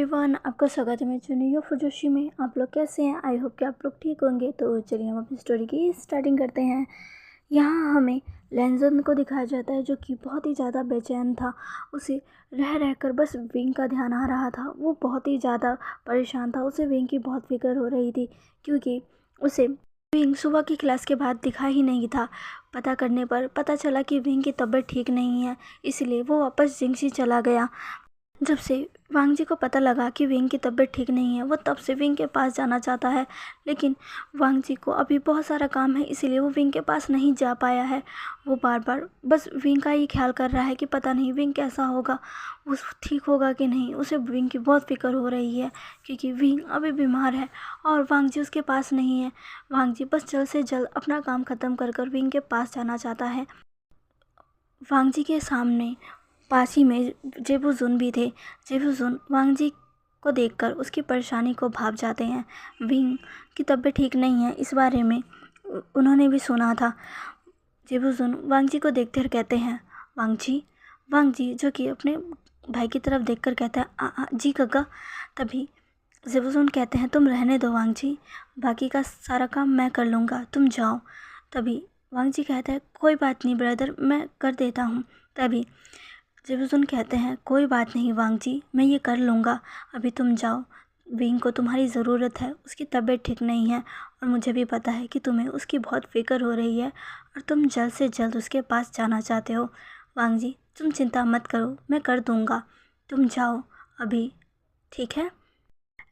Everyone, आपका स्वागत है मेरे चैनल यो फुजोशी में। आप लोग कैसे हैं? आई होप कि आप लोग ठीक होंगे। तो चलिए हम अपनी स्टोरी की स्टार्टिंग करते हैं। यहाँ हमें लेंजन को दिखाया जाता है जो कि बहुत ही ज़्यादा बेचैन था। उसे रह रहकर बस विंग का ध्यान आ रहा था। वो बहुत ही ज़्यादा परेशान था। उसे विंग की बहुत फिक्र हो रही थी क्योंकि उसे विंग सुबह की क्लास के बाद दिखा ही नहीं था। पता करने पर पता चला कि विंग की तबीयत ठीक नहीं है, इसलिए वो वापस जिंगसी चला गया। जब से वांग जी को पता लगा कि विंग की तबीयत ठीक नहीं है, वो तब से विंग के पास जाना चाहता है, लेकिन वांग जी को अभी बहुत सारा काम है, इसीलिए वो विंग के पास नहीं जा पाया है। वो बार बार बस विंग का ही ख्याल कर रहा है कि पता नहीं विंग कैसा होगा, वो ठीक होगा कि नहीं। उसे विंग की बहुत फिक्र हो रही है क्योंकि विंग अभी बीमार है और वांग जी उसके पास नहीं है। वांग जी बस जल्द से जल्द अपना काम ख़त्म कर कर विंग के पास जाना चाहता है। वांग जी के सामने पास ही में जेबूजुन भी थे। जेबूजुन वांग जी को देखकर उसकी परेशानी को भाप जाते हैं। विंग की तबीयत ठीक नहीं है, इस बारे में उन्होंने भी सुना था। जेबूजुन वांग जी को देखते हुए कहते हैं, वांग जी जो कि अपने भाई की तरफ देखकर कहते हैं, जी कक्का। तभी जेबूजुन कहते हैं, तुम रहने दो वांग जी, बाकी का सारा काम मैं कर लूँगा, तुम जाओ। तभी वांग जी कहते हैं, कोई बात नहीं ब्रदर, मैं कर देता हूँ। तभी जेबूजुन कहते हैं, कोई बात नहीं वांग जी, मैं ये कर लूँगा, अभी तुम जाओ। विंग को तुम्हारी ज़रूरत है, उसकी तबीयत ठीक नहीं है और मुझे भी पता है कि तुम्हें उसकी बहुत फिक्र हो रही है और तुम जल्द से जल्द उसके पास जाना चाहते हो। वांग जी तुम चिंता मत करो, मैं कर दूँगा, तुम जाओ अभी, ठीक है।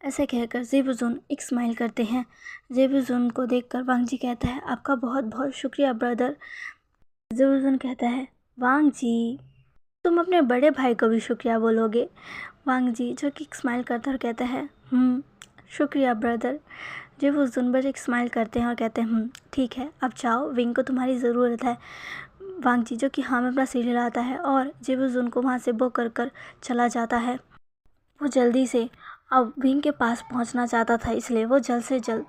ऐसे कहकर जेबूजुन एक स्माइल करते हैं। जेबूजुन को देखकर वांग जी कहता है, आपका बहुत बहुत शुक्रिया ब्रदर। जेबूजुन कहता है, वांग जी तुम अपने बड़े भाई को भी शुक्रिया बोलोगे। वांग जी जो कि स्माइल करता है और कहता है, शुक्रिया ब्रदर। जेबूजुन बस एक स्माइल करते हैं और कहते हैं, ठीक है अब जाओ, विंग को तुम्हारी ज़रूरत है। वांग जी जो कि हाँ में अपना सीढ़ी लाता है और जेबूजुन को वहाँ से बो कर चला जाता है। वो जल्दी से अब विंग के पास पहुँचना चाहता था, इसलिए वो जल्द से जल्द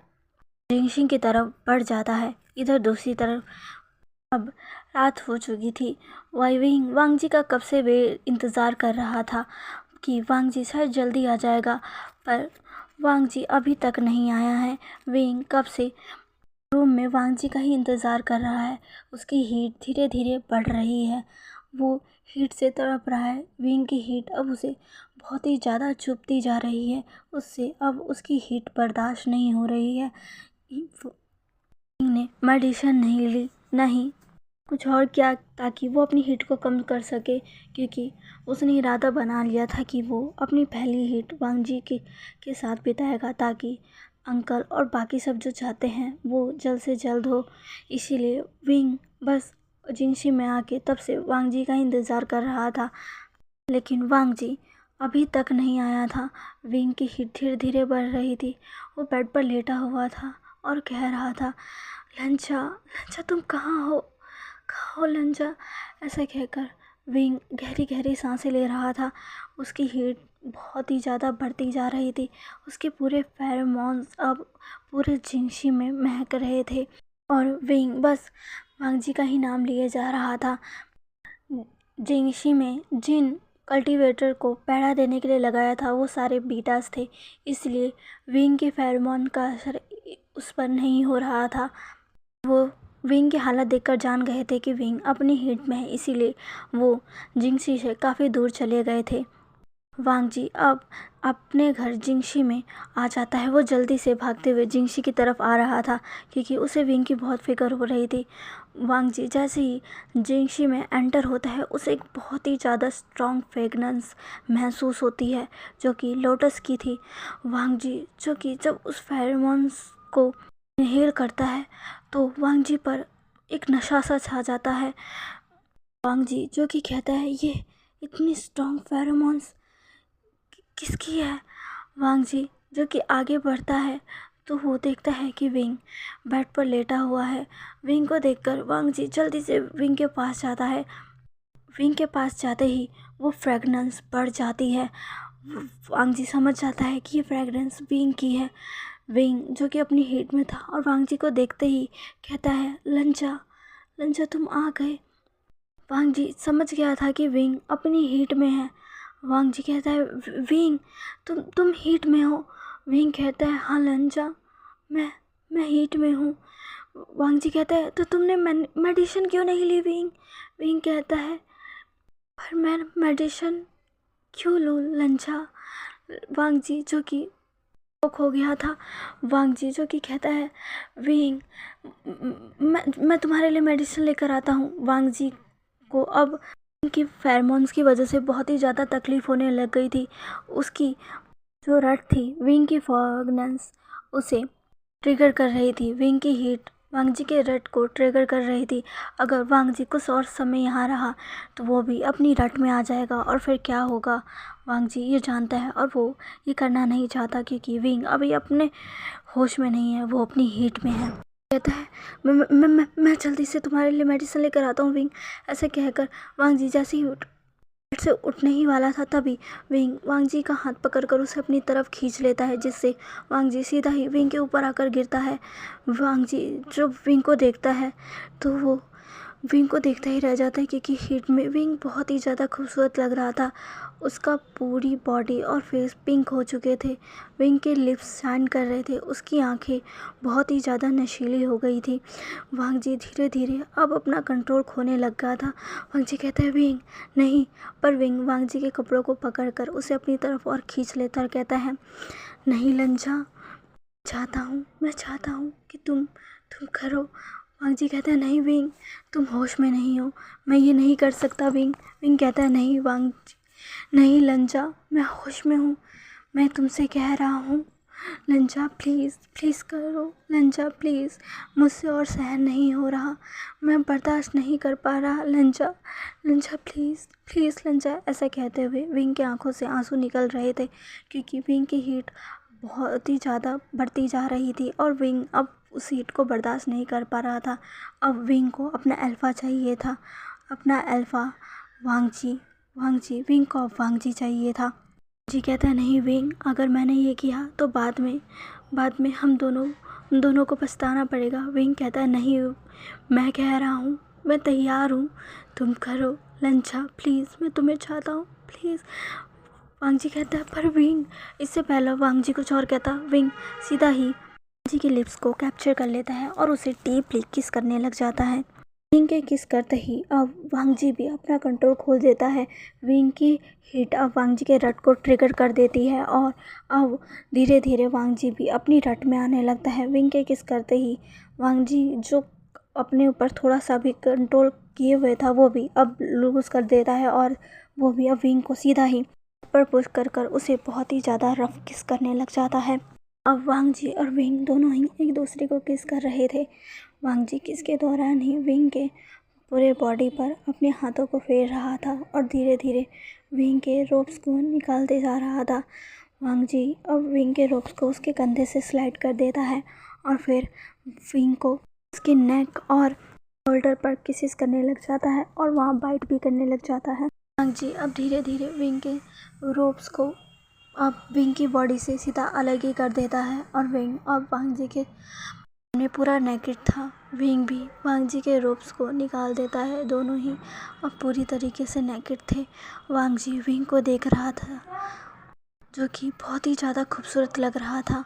जिंगशिंग की तरफ बढ़ जाता है। इधर दूसरी तरफ अब रात हो चुकी थी। वांग जी का कब से वे इंतज़ार कर रहा था कि वांग जी शायद जल्दी आ जाएगा, पर वांग जी अभी तक नहीं आया है। विंग कब से रूम में वांग जी का ही इंतज़ार कर रहा है। उसकी हीट धीरे धीरे बढ़ रही है, वो हीट से तड़प रहा है। विंग की हीट अब उसे बहुत ही ज़्यादा चुभती जा रही है, उससे अब उसकी हीट बर्दाश्त नहीं हो रही है। विंग ने मेडिसिन नहीं ली, नहीं कुछ और क्या, ताकि वो अपनी हीट को कम कर सके, क्योंकि उसने इरादा बना लिया था कि वो अपनी पहली हीट वांग जी के साथ बिताएगा, ताकि अंकल और बाकी सब जो चाहते हैं वो जल्द से जल्द हो। इसीलिए विंग बस जिंगशी में आके तब से वांग जी का इंतज़ार कर रहा था, लेकिन वांग जी अभी तक नहीं आया था। विंग की हीट धीरे धीरे बढ़ रही थी। वो बेड पर लेटा हुआ था और कह रहा था, लंचा तुम कहाँ हो लंजा। ऐसे कहकर विंग गहरी गहरी सांसें ले रहा था। उसकी हीट बहुत ही ज़्यादा बढ़ती जा रही थी। उसके पूरे फेरोमोन्स अब पूरे जिंगशी में महक रहे थे और विंग बस वांग जी का ही नाम लिए जा रहा था। जिंगशी में जिन कल्टीवेटर को पहरा देने के लिए लगाया था वो सारे बीटास थे, इसलिए विंग के फेरोमोन का असर उस पर नहीं हो रहा था। वो विंग की हालत देखकर जान गए थे कि विंग अपनी हीट में है, इसीलिए वो जिंगशी से काफ़ी दूर चले गए थे। वांग जी अब अपने घर जिंगशी में आ जाता है। वो जल्दी से भागते हुए जिंगशी की तरफ आ रहा था क्योंकि उसे विंग की बहुत फिक्र हो रही थी। वांग जी जैसे ही जिंगशी में एंटर होता है, उसे एक बहुत ही ज़्यादा स्ट्रॉन्ग फ्रेगनेंस महसूस होती है जो कि लोटस की थी। वांग जी जो कि जब उस फेरोमोन्स को इनहेल करता है तो वांग जी पर एक नशा सा छा जाता है। वांग जी जो कि कहता है, ये इतनी स्ट्रॉन्ग फेरोमोन्स किसकी है। वांग जी जो कि आगे बढ़ता है तो वो देखता है कि विंग बेड पर लेटा हुआ है। विंग को देखकर वांग जी जल्दी से विंग के पास जाता है। विंग के पास जाते ही वो फ्रेगनेंस बढ़ जाती है। वांग जी समझ जाता है कि ये फ्रेगनेंस विंग की है। विंग जो कि अपनी हीट में था और वांग जी को देखते ही कहता है, लंचा तुम आ गए। वांग जी समझ गया था कि विंग अपनी हीट में है। वांग जी कहता है विंग तुम हीट में हो। विंग कहता है हाँ लंजा, मैं हीट में हूँ। वांग जी कहता है तो तुमने मेडिसिन क्यों नहीं ली विंग। विंग कहता है पर मैं मेडिसिन क्यों लूँ लंजा। वांग जी जो कि हो गया था, वांग जी जो कि कहता है विंग मैं तुम्हारे लिए मेडिसिन लेकर आता हूँ। वांग जी को अब उनकी फेरोमोन्स की वजह से बहुत ही ज़्यादा तकलीफ़ होने लग गई थी। उसकी जो रट थी विंग की फ्रेगनेंस उसे ट्रिगर कर रही थी। विंग की हीट वांग जी के रट को ट्रिगर कर रही थी। अगर वांग जी कुछ और समय यहाँ रहा तो वो भी अपनी रट में आ जाएगा और फिर क्या होगा वांग जी ये जानता है और वो ये करना नहीं चाहता क्योंकि विंग अभी अपने होश में नहीं है, वो अपनी हीट में है। कहता है मैं जल्दी से तुम्हारे लिए मेडिसिन लेकर आता हूँ विंग। ऐसे कहकर वांग जी जैसे ही बेड से उठने ही वाला था तभी विंग वांग जी का हाथ पकड़कर उसे अपनी तरफ खींच लेता है, जिससे वांग जी सीधा ही विंग के ऊपर आकर गिरता है। वांग जी जब विंग को देखता है तो वो विंग को देखता ही रह जाता है क्योंकि हीट में विंग बहुत ही ज़्यादा खूबसूरत लग रहा था। उसका पूरी बॉडी और फेस पिंक हो चुके थे। विंग के लिप्स शाइन कर रहे थे। उसकी आंखें बहुत ही ज़्यादा नशीली हो गई थी। वांग जी धीरे धीरे अब अपना कंट्रोल खोने लग गया था। वांग जी कहता है विंग नहीं, पर विंग वांग जी के कपड़ों को पकड़कर उसे अपनी तरफ और खींच लेता और कहता है नहीं लंजा, मैं चाहता हूँ कि तुम करो। वांग जी कहता है नहीं विंग, तुम होश में नहीं हो, मैं ये नहीं कर सकता विंग। विंग कहता है नहीं वांग जी, नहीं लंजा, मैं होश में हूँ, मैं तुमसे कह रहा हूँ लंजा प्लीज़ करो लंजा प्लीज़, मुझसे और सहन नहीं हो रहा, मैं बर्दाश्त नहीं कर पा रहा लंजा प्लीज़ लंजा। ऐसा कहते हुए विंग की आंखों से आंसू निकल रहे थे क्योंकि विंग की हीट बहुत ही ज़्यादा बढ़ती जा रही थी और विंग अब उस हीट को बर्दाश्त नहीं कर पा रहा था। अब विंग को अपना अल्फ़ा चाहिए था, अपना अल्फ़ा वांग जी विंग को अब वांग जी चाहिए था। जी कहता है नहीं विंग, अगर मैंने ये किया तो बाद में हम दोनों को पछताना पड़ेगा। विंग कहता है नहीं, मैं कह रहा हूँ, मैं तैयार हूँ, तुम करो लंचा प्लीज़, मैं तुम्हें चाहता हूँ प्लीज़। वांग जी कहता है पर विंग, इससे पहले वांग जी कुछ और कहता विंग सीधा ही वांग जी के लिप्स को कैप्चर कर लेता है और उसे डीपली किस करने लग जाता है। विंग के किस करते ही अब वांग जी भी अपना कंट्रोल खोल देता है। विंग की हीट अब वांग जी के रट को ट्रिगर कर देती है और अब धीरे धीरे वांग जी भी अपनी रट में आने लगता है। विंग के किस करते ही वांग जी जो अपने ऊपर थोड़ा सा भी कंट्रोल किए हुए था वो भी अब लूज कर देता है और वो भी अब विंग को सीधा ही पर पुश कर उसे बहुत ही ज़्यादा रफ किस करने लग जाता है। अब वांग जी और विंग दोनों ही एक दूसरे को किस कर रहे थे। वांग जी किस के दौरान ही विंग के पूरे बॉडी पर अपने हाथों को फेर रहा था और धीरे धीरे विंग के रोप्स को निकालते जा रहा था। वांग जी अब विंग के रोप्स को उसके कंधे से स्लाइड कर देता है और फिर विंग को उसके नेक और शोल्डर पर किसिस करने लग जाता है और वहाँ बाइट भी करने लग जाता है। वांग जी अब धीरे धीरे विंग के रोप्स को अब विंग की बॉडी से सीधा अलग ही कर देता है और विंग अब वांग जी के सामने पूरा नेकेड था। विंग भी वांग जी के रोप्स को निकाल देता है। दोनों ही अब पूरी तरीके से नेकेड थे। वांग जी विंग को देख रहा था जो कि बहुत ही ज़्यादा खूबसूरत लग रहा था।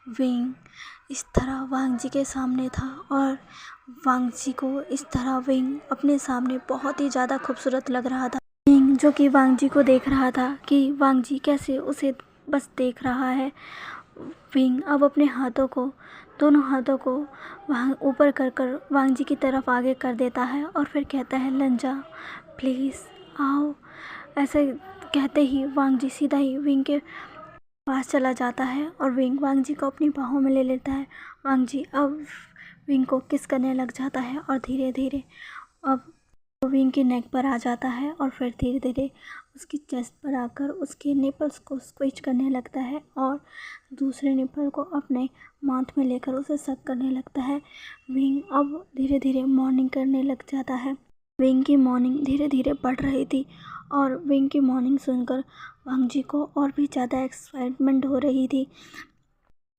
विंग इस तरह वांग जी के सामने था और वांग जी को इस तरह विंग अपने सामने बहुत ही ज़्यादा खूबसूरत लग रहा था। विंग जो कि वांग जी को देख रहा था कि वांग जी कैसे उसे बस देख रहा है। विंग अब अपने दोनों हाथों को वहाँ ऊपर कर वांग जी की तरफ आगे कर देता है और फिर कहता है लंजा प्लीज़ आओ। ऐसे कहते ही वांग जी सीधा ही विंग के पास चला जाता है और विंग वांग जी को अपनी बाहों में ले लेता है। वांग जी अब विंग को किस करने लग जाता है और धीरे धीरे अब विंग के नेक पर आ जाता है और फिर धीरे धीरे उसकी चेस्ट पर आकर उसके निपल्स को स्क्विच करने लगता है और दूसरे निपल को अपने माउथ में लेकर उसे सक करने लगता है। विंग अब धीरे धीरे मॉर्निंग करने लग जाता है। विंग की मॉर्निंग धीरे धीरे बढ़ रही थी और विंग की मॉर्निंग सुनकर वांग जी को और भी ज़्यादा एक्साइटमेंट हो रही थी।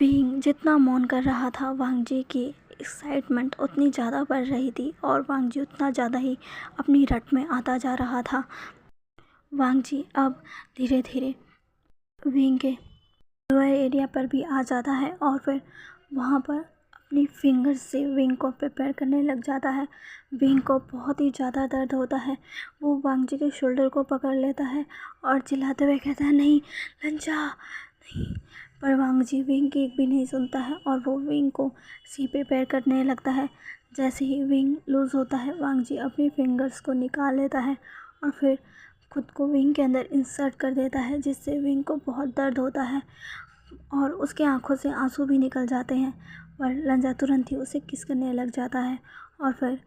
विंग जितना मौन कर रहा था वांग जी की एक्साइटमेंट उतनी ज़्यादा बढ़ रही थी और वांग जी उतना ज़्यादा ही अपनी रट में आता जा रहा था। वांग जी अब धीरे धीरे विंग के लोअर एरिया पर भी आ जाता है और फिर वहाँ पर अपनी फिंगर्स से विंग को प्रिपेयर करने लग जाता है। विंग को बहुत ही ज़्यादा दर्द होता है। वो वांग जी के शोल्डर को पकड़ लेता है और चिल्लाते हुए कहता है, नहीं लंचा नहीं। पर वांग जी विंग की एक भी नहीं सुनता है और वो विंग को सी प्रिपेयर करने लगता है। जैसे ही विंग लूज़ होता है, वांग जी अपनी फिंगर्स को निकाल लेता है और फिर खुद को विंग के अंदर इंसर्ट कर देता है, जिससे विंग को बहुत दर्द होता है और उसके आंखों से आंसू भी निकल जाते हैं। पर लंजा तुरंत ही उसे किस करने लग जाता है और फिर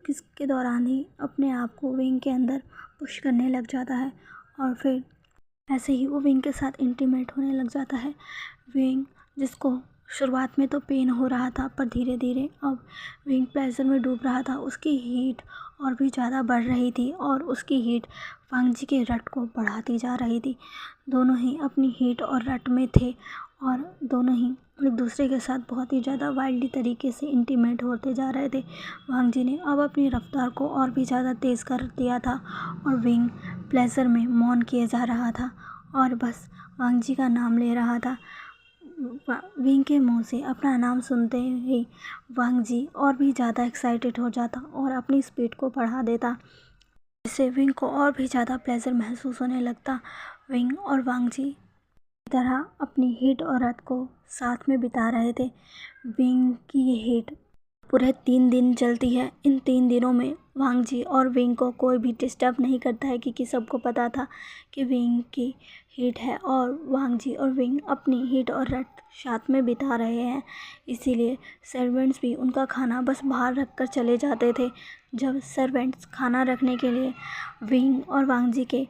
किस के दौरान ही अपने आप को विंग के अंदर पुश करने लग जाता है और फिर ऐसे ही वो विंग के साथ इंटीमेट होने लग जाता है। विंग जिसको शुरुआत में तो पेन हो रहा था, पर धीरे धीरे अब विंग प्लेजर में डूब रहा था। उसकी हीट और भी ज़्यादा बढ़ रही थी और उसकी हीट वांग जी के रट को बढ़ाती जा रही थी। दोनों ही अपनी हीट और रट में थे और दोनों ही एक दूसरे के साथ बहुत ही ज़्यादा वाइल्डली तरीके से इंटीमेट होते जा रहे थे। वांग जी ने अब अपनी रफ्तार को और भी ज़्यादा तेज़ कर दिया था और विंग प्लेजर में मौन किए जा रहा था और बस वांग जी का नाम ले रहा था। विंग के मुंह से अपना नाम सुनते ही वांग जी और भी ज़्यादा एक्साइटेड हो जाता और अपनी स्पीड को बढ़ा देता, जिससे विंग को और भी ज़्यादा प्लेजर महसूस होने लगता। विंग और वांग जी की तरह अपनी हीट और रात को साथ में बिता रहे थे। विंग की ये हीट पूरे 3 दिन चलती है। इन 3 दिनों में वांग जी और विंग को कोई भी डिस्टर्ब नहीं करता है, क्योंकि सबको पता था कि विंग की हीट है और वांग जी और विंग अपनी हीट और रट साथ में बिता रहे हैं। इसीलिए सर्वेंट्स भी उनका खाना बस बाहर रख कर चले जाते थे। जब सर्वेंट्स खाना रखने के लिए विंग और वांग जी के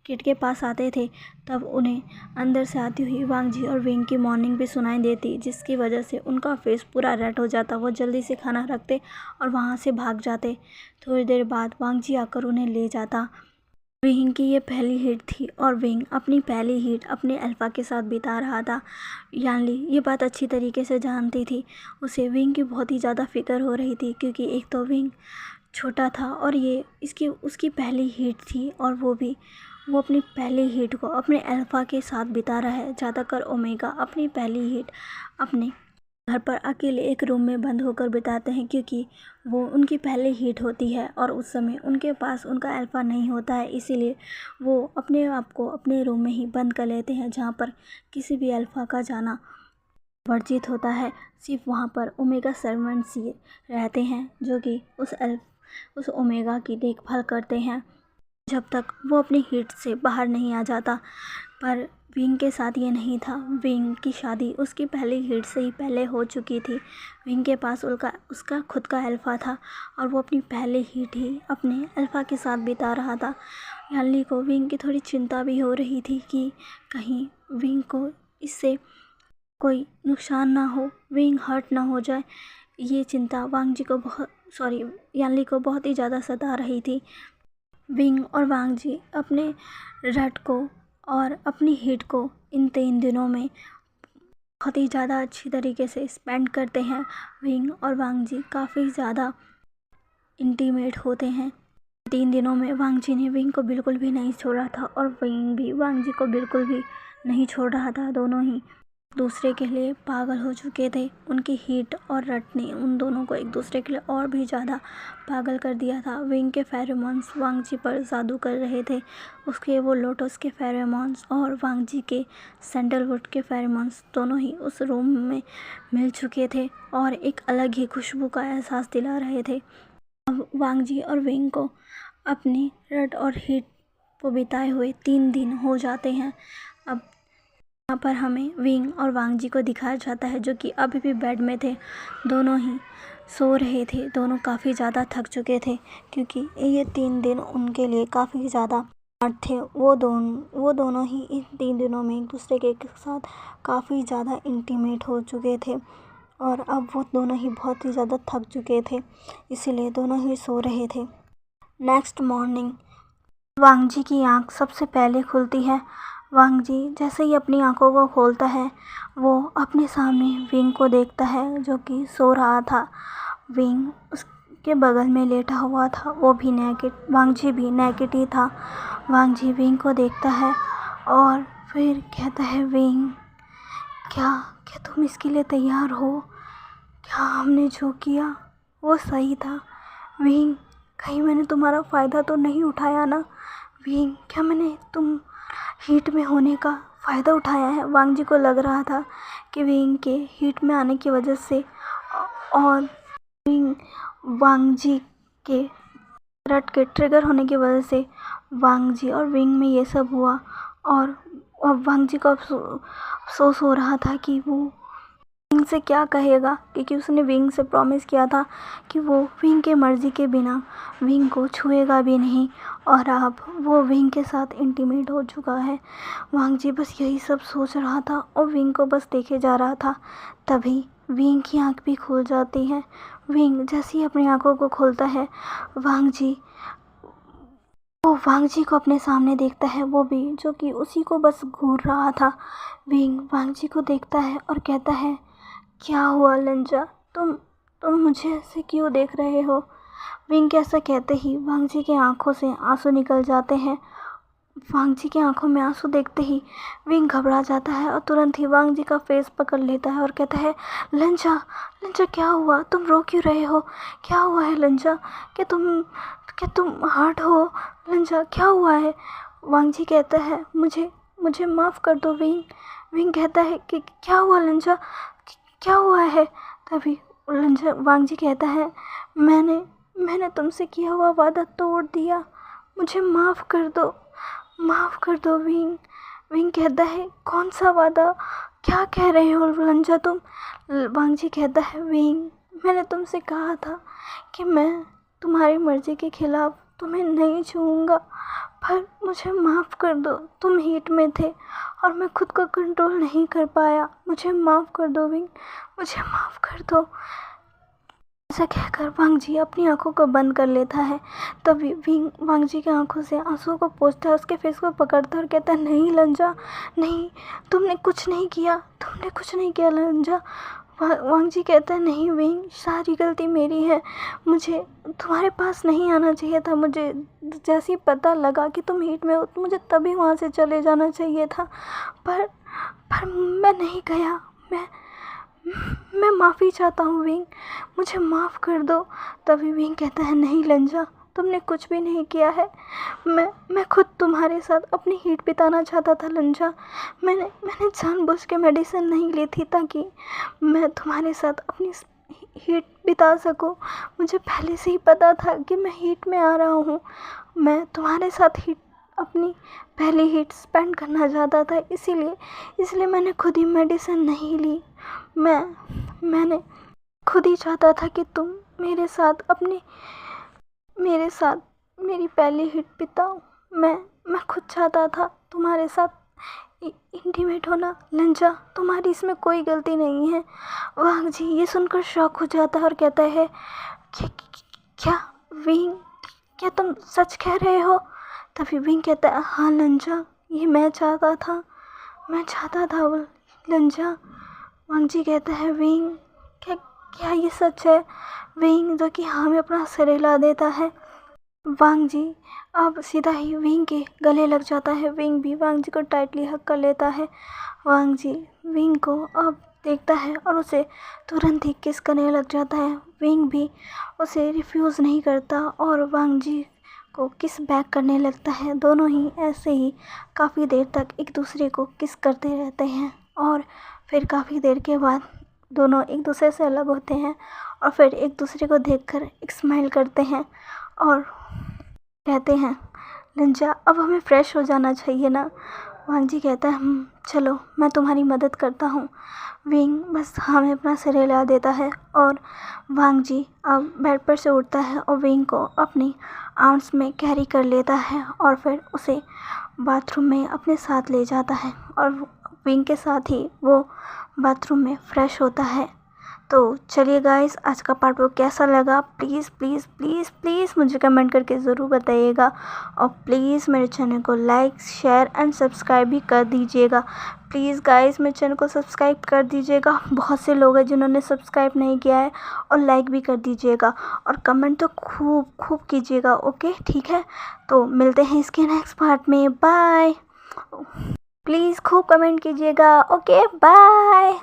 गेट के पास आते थे, तब उन्हें अंदर से आती हुई वांग जी और विंग की मॉर्निंग भी सुनाई देती, जिसकी वजह से उनका फेस पूरा रेड हो जाता। वो जल्दी से खाना रखते और वहाँ से भाग जाते। थोड़ी देर बाद वांग जी आकर उन्हें ले जाता। विंग की ये पहली हिट थी और विंग अपनी पहली हिट अपने अल्फ़ा के साथ बिता रहा था। यानली ये बात अच्छी तरीके से जानती थी। उसे विंग की बहुत ही ज़्यादा फ़िक्र हो रही थी, क्योंकि एक तो विंग छोटा था और ये उसकी पहली हिट थी और वो अपनी पहली हिट को अपने अल्फ़ा के साथ बिता रहा है। ज़्यादातर ओमेगा अपनी पहली हिट अपने घर पर अकेले एक रूम में बंद होकर बिताते हैं, क्योंकि वो उनकी पहली हिट होती है और उस समय उनके पास उनका अल्फ़ा नहीं होता है। इसीलिए वो अपने आप को अपने रूम में ही बंद कर लेते हैं, जहाँ पर किसी भी अल्फ़ा का जाना वर्जित होता है। सिर्फ वहाँ पर ओमेगा सर्वेंट्स ही रहते हैं, जो कि उस ओमेगा की देखभाल करते हैं जब तक वो अपनी हिट से बाहर नहीं आ जाता। पर विंग के साथ ये नहीं था। विंग की शादी उसकी पहली हिट से ही पहले हो चुकी थी। विंग के पास उसका खुद का अल्फ़ा था और वो अपनी पहली हिट ही अपने अल्फ़ा के साथ बिता रहा था। यानली को विंग की थोड़ी चिंता भी हो रही थी कि कहीं विंग को इससे कोई नुकसान ना हो, विंग हर्ट ना हो जाए। ये चिंता यानली को बहुत ही ज़्यादा सता रही थी। विंग और वांग जी अपने रट को और अपनी हिट को इन 3 दिनों में बहुत ही ज़्यादा अच्छी तरीके से स्पेंड करते हैं। विंग और वांग जी काफ़ी ज़्यादा इंटीमेट होते हैं। 3 दिनों में वांग जी ने विंग को बिल्कुल भी नहीं छोड़ा था और विंग भी वांग जी को बिल्कुल भी नहीं छोड़ रहा था। दोनों ही दूसरे के लिए पागल हो चुके थे। उनकी हीट और रट ने उन दोनों को एक दूसरे के लिए और भी ज़्यादा पागल कर दिया था। विंग के फेरोमोन्स वांग जी पर जादू कर रहे थे। उसके वो लोटस के फेरोमोन्स और वांग जी के सैंडलवुड के फेरोमोन्स दोनों ही उस रूम में मिल चुके थे और एक अलग ही खुशबू का एहसास दिला रहे थे। अब वांग जी और विंग को अपनी रट और हीट को बिताए हुए 3 दिन हो जाते हैं। अब यहाँ पर हमें विंग और वांग जी को दिखाया जाता है, जो कि अभी भी बेड में थे। दोनों ही सो रहे थे। दोनों काफ़ी ज़्यादा थक चुके थे, क्योंकि ये 3 दिन उनके लिए काफ़ी ज़्यादा हार्ड थे। वो दोनों ही इन 3 दिनों में एक दूसरे के साथ काफ़ी ज़्यादा इंटीमेट हो चुके थे और अब वो दोनों ही बहुत ही ज़्यादा थक चुके थे, इसीलिए दोनों ही सो रहे थे। नेक्स्ट मॉर्निंग वांग जी की आँख सबसे पहले खुलती है। वांग जी जैसे ही अपनी आंखों को खोलता है, वो अपने सामने विंग को देखता है, जो कि सो रहा था। विंग के बगल में लेटा हुआ था, वो भी नेकेड, वांग जी भी नेकेड ही था। वांग जी विंग को देखता है और फिर कहता है, विंग क्या क्या तुम इसके लिए तैयार हो? क्या हमने जो किया वो सही था? विंग कहीं मैंने तुम्हारा फ़ायदा तो नहीं उठाया ना? विंग क्या मैंने तुम हीट में होने का फ़ायदा उठाया है? वांग जी को लग रहा था कि विंग के हीट में आने की वजह से और विंग वांग जी के रट के ट्रिगर होने की वजह से वांग जी और विंग में ये सब हुआ। और अब वांग जी को अफसोस हो रहा था कि वो विंग से क्या कहेगा, क्योंकि उसने विंग से प्रॉमिस किया था कि वो विंग के मर्ज़ी के बिना विंग को छुएगा भी नहीं, और अब वो विंग के साथ इंटीमेट हो चुका है। वांग जी बस यही सब सोच रहा था और विंग को बस देखे जा रहा था। तभी विंग की आंख भी खुल जाती है। विंग जैसे ही अपनी आंखों को खोलता है, वांग जी को अपने सामने देखता है, वो भी जो कि उसी को बस घूर रहा था। विंग वांग जी को देखता है और कहता है, क्या हुआ लंजा, तुम मुझे ऐसे क्यों देख रहे हो? विंग के ऐसा कहते ही वांग जी के आंखों से आंसू निकल जाते हैं। वांग जी की आंखों में आंसू देखते ही विंग घबरा जाता है और तुरंत ही वांग जी का फेस पकड़ लेता है और कहता है, लंजा लंजा क्या हुआ? तुम रो क्यों रहे हो? क्या हुआ है लंजा? क्या तुम हर्ट हो? लंजा क्या हुआ है? वांग जी कहता है, मुझे माफ़ कर दो विंग। विंग कहता है कि क्या हुआ लंजा, क्या हुआ है? तभी लंजा वांग जी कहता है, मैंने तुमसे किया हुआ वादा तोड़ दिया, मुझे माफ़ कर दो विंग। विंग कहता है, कौन सा वादा, क्या कह रहे हो लंजा तुम? वांग जी कहता है, विंग मैंने तुमसे कहा था कि मैं तुम्हारी मर्ज़ी के खिलाफ़ तुम्हें नहीं छूऊंगा, पर मुझे माफ़ कर दो, तुम हीट में थे और मैं खुद को कंट्रोल नहीं कर पाया, मुझे माफ़ कर दो विंग, मुझे माफ़ कर दो। ऐसा कहकर वांग जी अपनी आंखों को बंद कर लेता है। तभी विंग वांग जी की आंखों से आंसुओं को पोंछता है, उसके फेस को पकड़ता है और कहता है, नहीं लंजा नहीं, तुमने कुछ नहीं किया लंजा। वांग जी कहता है, नहीं विंग, सारी गलती मेरी है, मुझे तुम्हारे पास नहीं आना चाहिए था, मुझे जैसे ही पता लगा कि तुम हीट में हो तो मुझे तभी वहाँ से चले जाना चाहिए था, पर मैं नहीं गया। मैं माफ़ी चाहता हूँ विंग, मुझे माफ़ कर दो। तभी विंग कहता है, नहीं लंजा, तुमने कुछ भी नहीं किया है, मैं खुद तुम्हारे साथ अपनी हीट बिताना चाहता था लंजा। मैंने जानबूझ के मेडिसिन नहीं ली थी ताकि मैं तुम्हारे साथ अपनी हीट बिता सकूं। मुझे पहले से ही पता था कि मैं हीट में आ रहा हूँ, मैं तुम्हारे साथ अपनी पहली हीट स्पेंड करना चाहता था, इसीलिए मैंने खुद ही मेडिसिन नहीं ली। मैंने खुद ही चाहता था कि तुम मेरे साथ मेरी पहली हिट बिताओ। मैं खुद चाहता था तुम्हारे साथ इंटीमेट होना। लंजा, तुम्हारी इसमें कोई गलती नहीं है। वांग जी ये सुनकर शॉक हो जाता है और कहता है, क्या विंग, क्या तुम सच कह रहे हो? तभी विंग कहता है, हाँ लंजा, ये मैं चाहता था लंजा। वांग जी कहता है, विंग क्या ये सच है? विंग जो कि हाँ में अपना सिर हिला देता है। वांग जी अब सीधा ही विंग के गले लग जाता है। विंग भी वांग जी को टाइटली हग कर लेता है। वांग जी विंग को अब देखता है और उसे तुरंत ही किस करने लग जाता है। विंग भी उसे रिफ्यूज़ नहीं करता और वांग जी को किस बैक करने लगता है। दोनों ही ऐसे ही काफ़ी देर तक एक दूसरे को किस करते रहते हैं और फिर काफ़ी देर के बाद दोनों एक दूसरे से अलग होते हैं और फिर एक दूसरे को देखकर एक स्माइल करते हैं और कहते हैं, लंजा अब हमें फ्रेश हो जाना चाहिए ना। वांग जी कहता है, चलो मैं तुम्हारी मदद करता हूँ। विंग बस हमें अपना सिर हिला देता है और वांग जी अब बेड पर से उठता है और विंग को अपनी आर्म्स में कैरी कर लेता है और फिर उसे बाथरूम में अपने साथ ले जाता है और विंग के साथ ही वो बाथरूम में फ्रेश होता है। तो चलिए गाइस, आज का पार्ट वो कैसा लगा प्लीज़ प्लीज़ प्लीज़ प्लीज़ मुझे कमेंट करके ज़रूर बताइएगा। और प्लीज़ मेरे चैनल को लाइक शेयर एंड सब्सक्राइब भी कर दीजिएगा। प्लीज़ गाइस मेरे चैनल को सब्सक्राइब कर दीजिएगा। बहुत से लोग हैं जिन्होंने सब्सक्राइब नहीं किया है। और लाइक भी कर दीजिएगा और कमेंट तो खूब खूब कीजिएगा। ओके ठीक है, तो मिलते हैं इसके नेक्स्ट पार्ट में। बाय। प्लीज़ खूब कमेंट कीजिएगा। Okay bye.